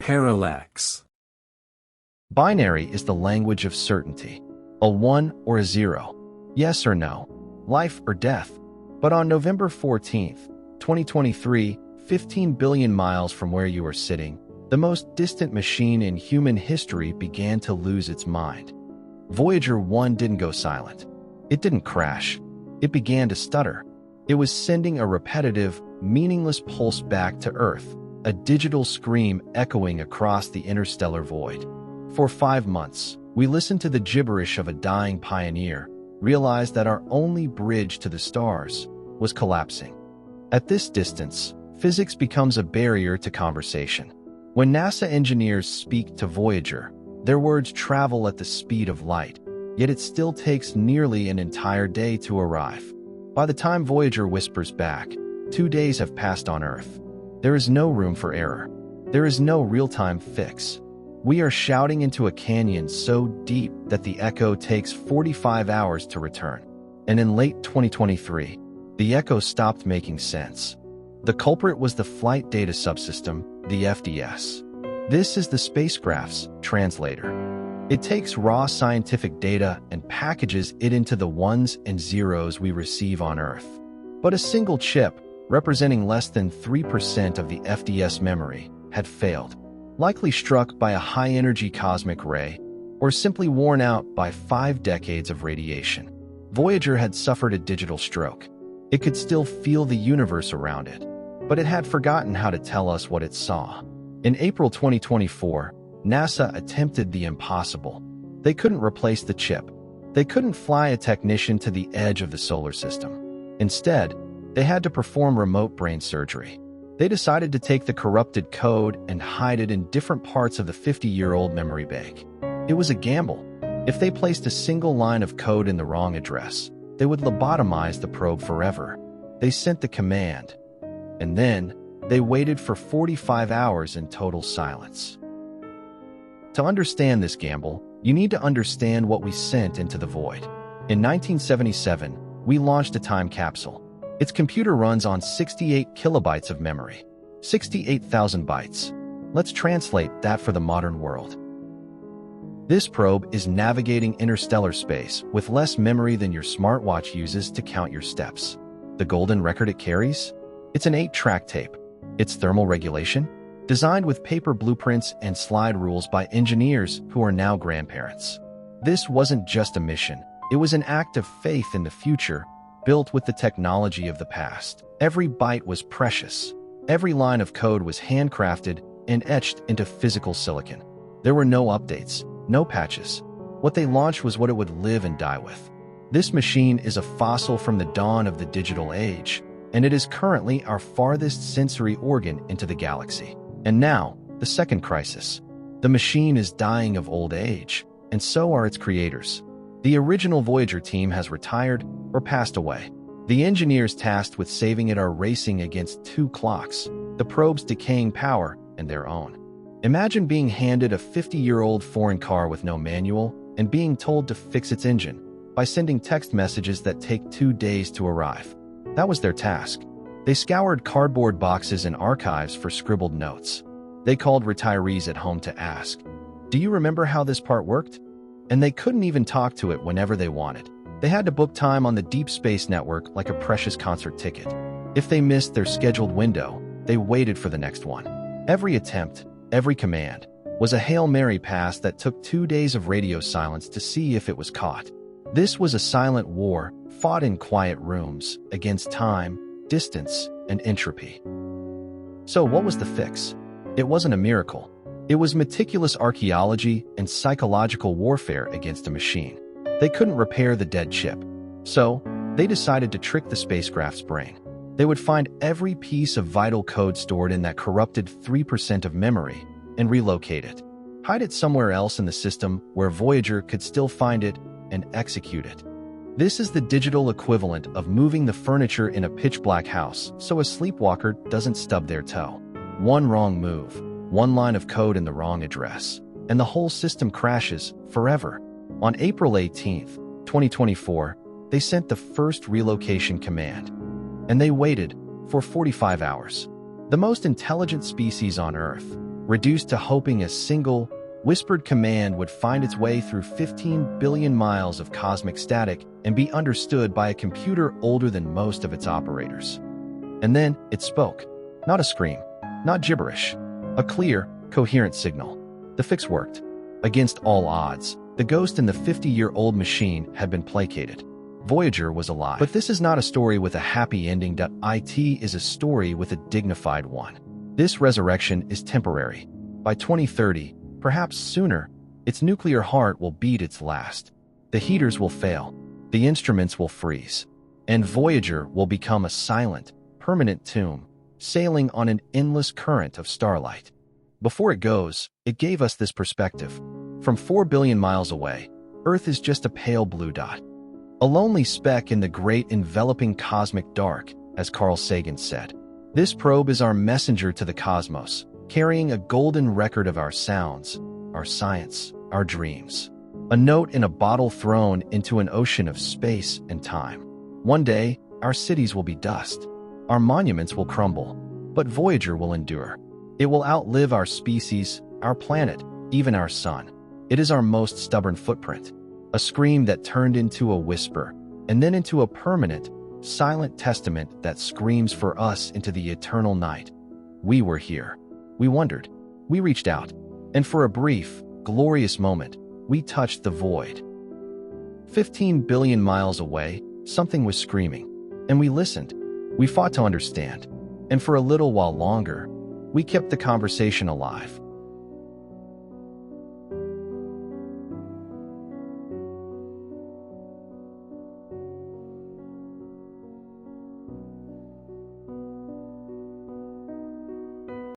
Parallax. Binary is the language of certainty. A 1 or a 0. Yes or no. Life or death. But on November 14th, 2023, 15 billion miles from where you are sitting, the most distant machine in human history began to lose its mind. Voyager 1 didn't go silent. It didn't crash. It began to stutter. It was sending a repetitive, meaningless pulse back to Earth, a digital scream echoing across the interstellar void. For 5 months, we listened to the gibberish of a dying pioneer, realized that our only bridge to the stars was collapsing. At this distance, physics becomes a barrier to conversation. When NASA engineers speak to Voyager, their words travel at the speed of light, yet it still takes nearly an entire day to arrive. By the time Voyager whispers back, 2 days have passed on Earth. There is no room for error. There is no real-time fix. We are shouting into a canyon so deep that the echo takes 45 hours to return. And in late 2023, the echo stopped making sense. The culprit was the Flight Data Subsystem, the FDS. This is the spacecraft's translator. It takes raw scientific data and packages it into the ones and zeros we receive on Earth. But a single chip, representing less than 3% of the FDS memory, had failed, likely struck by a high-energy cosmic ray, or simply worn out by 5 decades of radiation. Voyager had suffered a digital stroke. It could still feel the universe around it, but it had forgotten how to tell us what it saw. In April 2024, NASA attempted the impossible. They couldn't replace the chip. They couldn't fly a technician to the edge of the solar system. Instead, they had to perform remote brain surgery. They decided to take the corrupted code and hide it in different parts of the 50-year-old memory bank. It was a gamble. If they placed a single line of code in the wrong address, they would lobotomize the probe forever. They sent the command, and then they waited for 45 hours in total silence. To understand this gamble, you need to understand what we sent into the void. In 1977, we launched a time capsule. Its computer runs on 68 kilobytes of memory, 68,000 bytes. Let's translate that for the modern world. This probe is navigating interstellar space with less memory than your smartwatch uses to count your steps. The golden record it carries? It's an 8-track tape. Its thermal regulation? Designed with paper blueprints and slide rules by engineers who are now grandparents. This wasn't just a mission. It was an act of faith in the future, built with the technology of the past. Every byte was precious. Every line of code was handcrafted and etched into physical silicon. There were no updates, no patches. What they launched was what it would live and die with. This machine is a fossil from the dawn of the digital age, and it is currently our farthest sensory organ into the galaxy. And now, the second crisis. The machine is dying of old age, and so are its creators. The original Voyager team has retired or passed away. The engineers tasked with saving it are racing against 2 clocks, the probe's decaying power and their own. Imagine being handed a 50-year-old foreign car with no manual and being told to fix its engine by sending text messages that take 2 days to arrive. That was their task. They scoured cardboard boxes and archives for scribbled notes. They called retirees at home to ask, "Do you remember how this part worked?" And they couldn't even talk to it whenever they wanted. They had to book time on the Deep Space Network like a precious concert ticket. If they missed their scheduled window, they waited for the next one. Every attempt, every command, was a Hail Mary pass that took 2 days of radio silence to see if it was caught. This was a silent war, fought in quiet rooms, against time, distance, and entropy. So what was the fix? It wasn't a miracle. It was meticulous archaeology and psychological warfare against a machine. They couldn't repair the dead chip. So, they decided to trick the spacecraft's brain. They would find every piece of vital code stored in that corrupted 3% of memory and relocate it. Hide it somewhere else in the system where Voyager could still find it and execute it. This is the digital equivalent of moving the furniture in a pitch-black house so a sleepwalker doesn't stub their toe. One wrong move, one line of code in the wrong address, and the whole system crashes forever. On April 18, 2024, they sent the first relocation command, and they waited for 45 hours. The most intelligent species on Earth, reduced to hoping a single, whispered command would find its way through 15 billion miles of cosmic static and be understood by a computer older than most of its operators. And then it spoke. Not a scream, not gibberish. A clear, coherent signal. The fix worked. Against all odds, the ghost in the 50-year-old machine had been placated. Voyager was alive. But this is not a story with a happy ending. It is a story with a dignified one. This resurrection is temporary. By 2030, perhaps sooner, its nuclear heart will beat its last. The heaters will fail. The instruments will freeze. And Voyager will become a silent, permanent tomb, sailing on an endless current of starlight. Before it goes, it gave us this perspective. From 4 billion miles away, Earth is just a pale blue dot. A lonely speck in the great enveloping cosmic dark, as Carl Sagan said. This probe is our messenger to the cosmos, carrying a golden record of our sounds, our science, our dreams. A note in a bottle thrown into an ocean of space and time. One day, our cities will be dust. Our monuments will crumble, but Voyager will endure. It will outlive our species, our planet, even our sun. It is our most stubborn footprint. A scream that turned into a whisper, and then into a permanent, silent testament that screams for us into the eternal night. We were here. We wondered. We reached out. And for a brief, glorious moment, we touched the void. 15 billion miles away, something was screaming. And we listened. We fought to understand. And for a little while longer, we kept the conversation alive.